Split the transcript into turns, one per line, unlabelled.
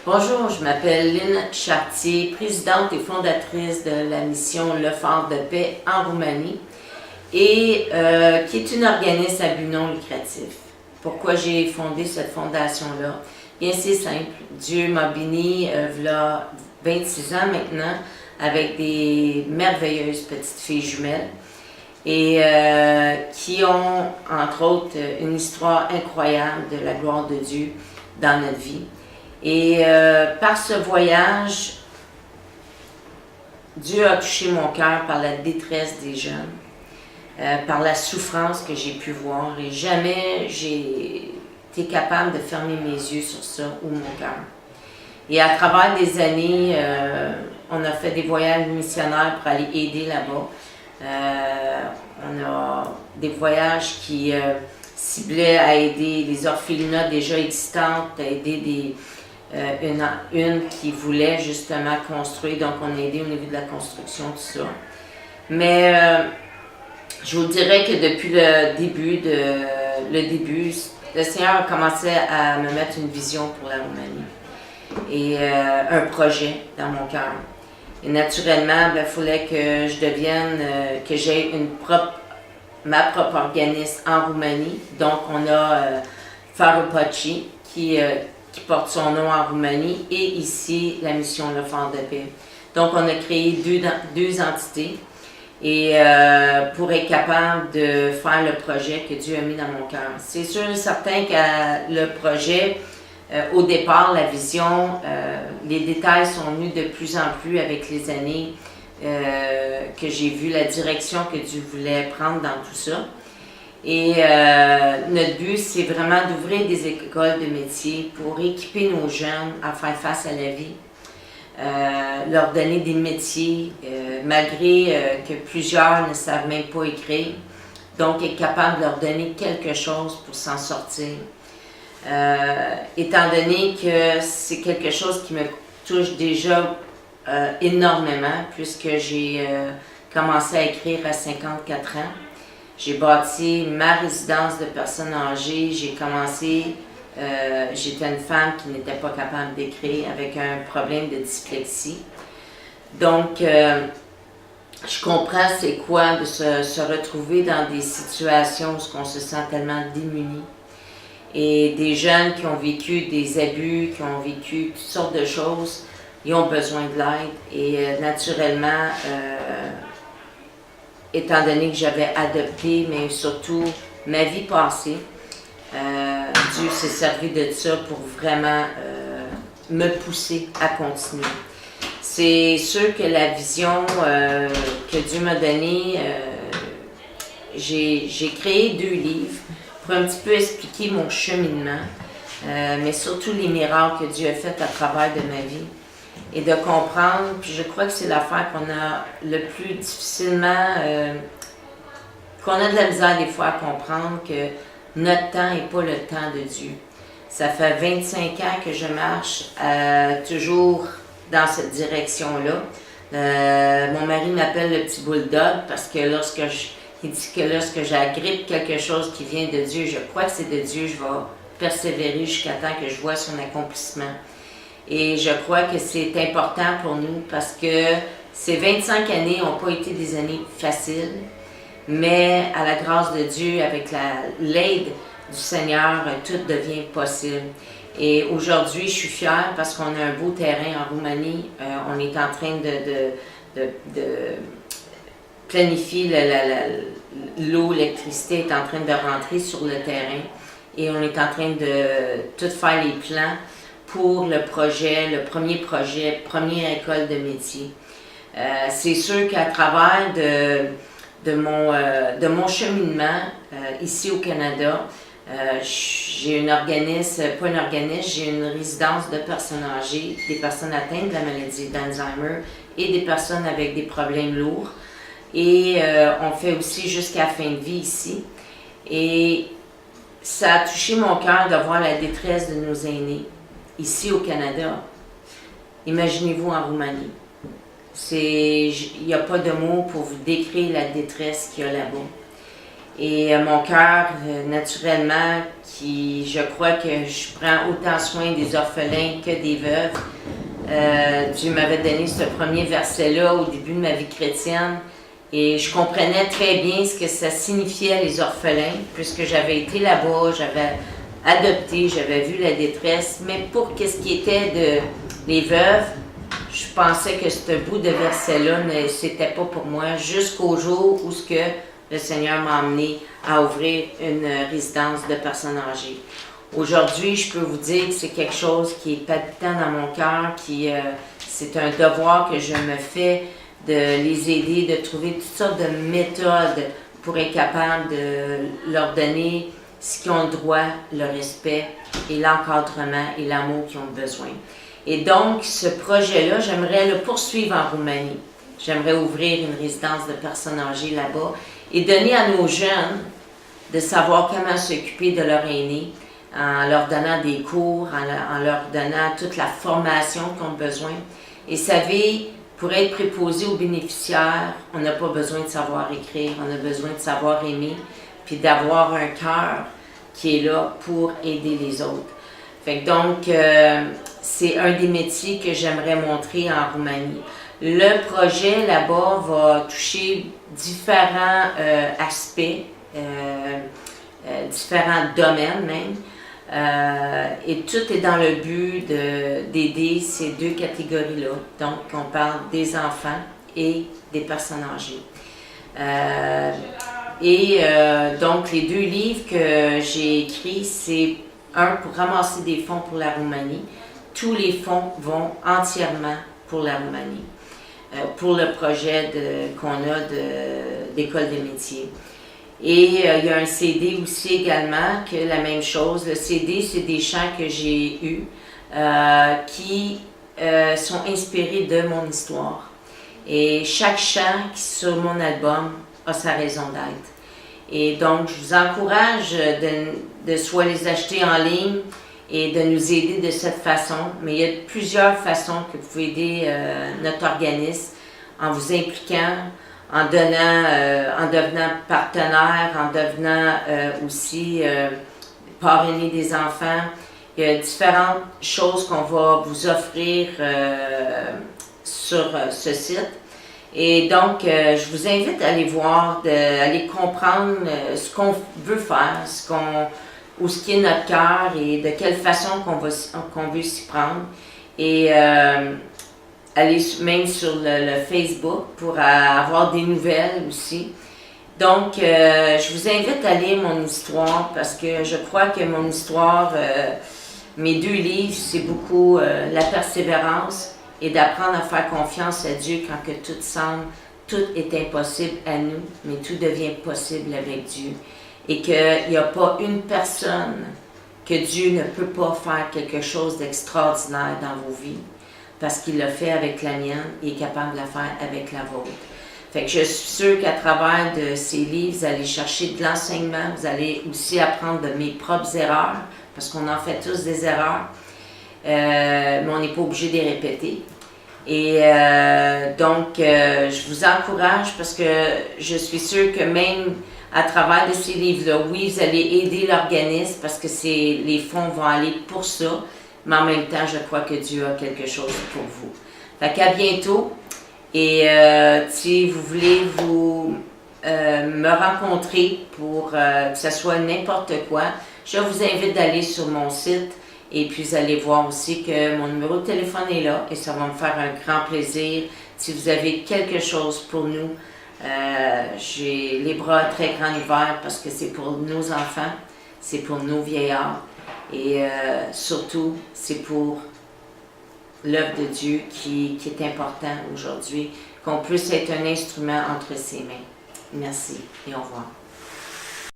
Bonjour, je m'appelle Lynn Chartier, présidente et fondatrice de la mission Le Phare de paix en Roumanie et qui est une organisme à but non lucratif. Pourquoi j'ai fondé cette fondation-là? Bien, c'est simple. Dieu m'a béni il y a 26 ans maintenant avec des merveilleuses petites filles jumelles et qui ont, entre autres, une histoire incroyable de la gloire de Dieu dans notre vie. Et par ce voyage, Dieu a touché mon cœur par la détresse des jeunes, par la souffrance que j'ai pu voir. Et jamais j'ai été capable de fermer mes yeux sur ça ou mon cœur. Et à travers des années, on a fait des voyages missionnaires pour aller aider là-bas. On a des voyages qui ciblaient à aider les orphelinats déjà existantes, à aider une qui voulait justement construire, donc on a aidé au niveau de la construction, tout ça. Mais je vous dirais que depuis le début, le Seigneur a commencé à me mettre une vision pour la Roumanie et un projet dans mon cœur. Et naturellement, il fallait que je devienne, que j'aie ma propre organisme en Roumanie. Donc on a Faropaci qui porte son nom en Roumanie, et ici, la mission Le Phare de paix. Donc, on a créé deux entités et pour être capable de faire le projet que Dieu a mis dans mon cœur. C'est sûr et certain que le projet, au départ, la vision, les détails sont venus de plus en plus avec les années que j'ai vu la direction que Dieu voulait prendre dans tout ça. Et notre but, c'est vraiment d'ouvrir des écoles de métiers pour équiper nos jeunes à faire face à la vie, leur donner des métiers, malgré que plusieurs ne savent même pas écrire, donc être capable de leur donner quelque chose pour s'en sortir. Étant donné que c'est quelque chose qui me touche déjà énormément, puisque j'ai commencé à écrire à 54 ans. J'ai bâti ma résidence de personnes âgées. J'ai commencé, j'étais une femme qui n'était pas capable d'écrire avec un problème de dyslexie. Donc, je comprends c'est quoi de se retrouver dans des situations où on se sent tellement démuni. Et des jeunes qui ont vécu des abus, qui ont vécu toutes sortes de choses, ils ont besoin de l'aide. Et naturellement, étant donné que j'avais adopté, mais surtout ma vie passée, Dieu s'est servi de ça pour vraiment me pousser à continuer. C'est sûr que la vision que Dieu m'a donnée, j'ai créé 2 livres pour un petit peu expliquer mon cheminement, mais surtout les miracles que Dieu a fait à travers de ma vie. Et de comprendre, puis je crois que c'est l'affaire qu'on a le plus difficilement, qu'on a de la misère des fois à comprendre, que notre temps n'est pas le temps de Dieu. Ça fait 25 ans que je marche toujours dans cette direction-là. Mon mari m'appelle le petit bulldog parce que il dit que lorsque j'agrippe quelque chose qui vient de Dieu, je crois que c'est de Dieu, je vais persévérer jusqu'à temps que je vois son accomplissement. Et je crois que c'est important pour nous parce que ces 25 années n'ont pas été des années faciles, mais à la grâce de Dieu, avec l'aide du Seigneur, tout devient possible. Et aujourd'hui, je suis fière parce qu'on a un beau terrain en Roumanie. On est en train de planifier l'eau, l'électricité est en train de rentrer sur le terrain et on est en train de tout faire les plans pour le projet, première école de métier. C'est sûr qu'à travers de mon cheminement ici au Canada, j'ai j'ai une résidence de personnes âgées, des personnes atteintes de la maladie d'Alzheimer et des personnes avec des problèmes lourds. Et on fait aussi jusqu'à fin de vie ici. Et ça a touché mon cœur de voir la détresse de nos aînés. Ici au Canada, imaginez-vous en Roumanie. Il n'y a pas de mots pour vous décrire la détresse qu'il y a là-bas. Et mon cœur, naturellement, je crois que je prends autant soin des orphelins que des veuves. Dieu m'avait donné ce premier verset-là au début de ma vie chrétienne. Et je comprenais très bien ce que ça signifiait, les orphelins, puisque j'avais été là-bas, j'avais adopté, j'avais vu la détresse. Mais pour ce qui était des veuves, je pensais que ce bout de verset-là, c'était pas pour moi, jusqu'au jour où le Seigneur m'a amené à ouvrir une résidence de personnes âgées. Aujourd'hui, je peux vous dire que c'est quelque chose qui est palpitant dans mon cœur, c'est un devoir que je me fais de les aider, de trouver toutes sortes de méthodes pour être capable de leur donner ce qu'ils ont le droit, le respect et l'encadrement et l'amour qu'ils ont besoin. Et donc, ce projet-là, j'aimerais le poursuivre en Roumanie. J'aimerais ouvrir une résidence de personnes âgées là-bas et donner à nos jeunes de savoir comment s'occuper de leurs aînés en leur donnant des cours, en leur donnant toute la formation qu'ils ont besoin. Et savez, pour être préposé aux bénéficiaires, on n'a pas besoin de savoir écrire, on a besoin de savoir aimer, puis d'avoir un cœur qui est là pour aider les autres. Fait que donc, c'est un des métiers que j'aimerais montrer en Roumanie. Le projet là-bas va toucher différents aspects, différents domaines même. Et tout est dans le but d'aider ces deux catégories-là. Donc, on parle des enfants et des personnes âgées. Donc, les deux livres que j'ai écrits, c'est un pour ramasser des fonds pour la Roumanie. Tous les fonds vont entièrement pour la Roumanie, pour le projet qu'on a d'école des métiers. Et il y a un CD aussi également, que la même chose. Le CD, c'est des chants que j'ai eus qui sont inspirés de mon histoire. Et chaque chant qui est sur mon album a sa raison d'être. Et donc, je vous encourage de soit les acheter en ligne et de nous aider de cette façon. Mais il y a plusieurs façons que vous pouvez aider notre organisme en vous impliquant, en devenant partenaire, en devenant aussi parrainer des enfants. Il y a différentes choses qu'on va vous offrir sur ce site. Et donc, je vous invite à aller voir, à aller comprendre ce qu'on veut faire, où ce qui est notre cœur et de quelle façon qu'on veut s'y prendre. Et aller même sur le Facebook pour avoir des nouvelles aussi. Donc, je vous invite à lire mon histoire parce que je crois que mon histoire, mes deux livres, c'est beaucoup la persévérance et d'apprendre à faire confiance à Dieu quand que tout est impossible à nous, mais tout devient possible avec Dieu. Et qu'il n'y a pas une personne que Dieu ne peut pas faire quelque chose d'extraordinaire dans vos vies. Parce qu'il l'a fait avec la mienne, il est capable de la faire avec la vôtre. Fait que je suis sûre qu'à travers de ces livres, vous allez chercher de l'enseignement, vous allez aussi apprendre de mes propres erreurs, parce qu'on en fait tous des erreurs, mais on n'est pas obligé de les répéter. Et donc, je vous encourage parce que je suis sûre que même à travers de ces livres-là, oui, vous allez aider l'organisme parce que les fonds vont aller pour ça, mais en même temps, je crois que Dieu a quelque chose pour vous. Fait qu'à bientôt. Et si vous voulez me rencontrer pour que ce soit n'importe quoi, je vous invite d'aller sur mon site et puis vous allez voir aussi que mon numéro de téléphone est là et ça va me faire un grand plaisir. Si vous avez quelque chose pour nous, j'ai les bras très grands ouverts parce que c'est pour nos enfants, c'est pour nos vieillards et surtout c'est pour l'œuvre de Dieu qui est important aujourd'hui, qu'on puisse être un instrument entre ses mains. Merci et au revoir.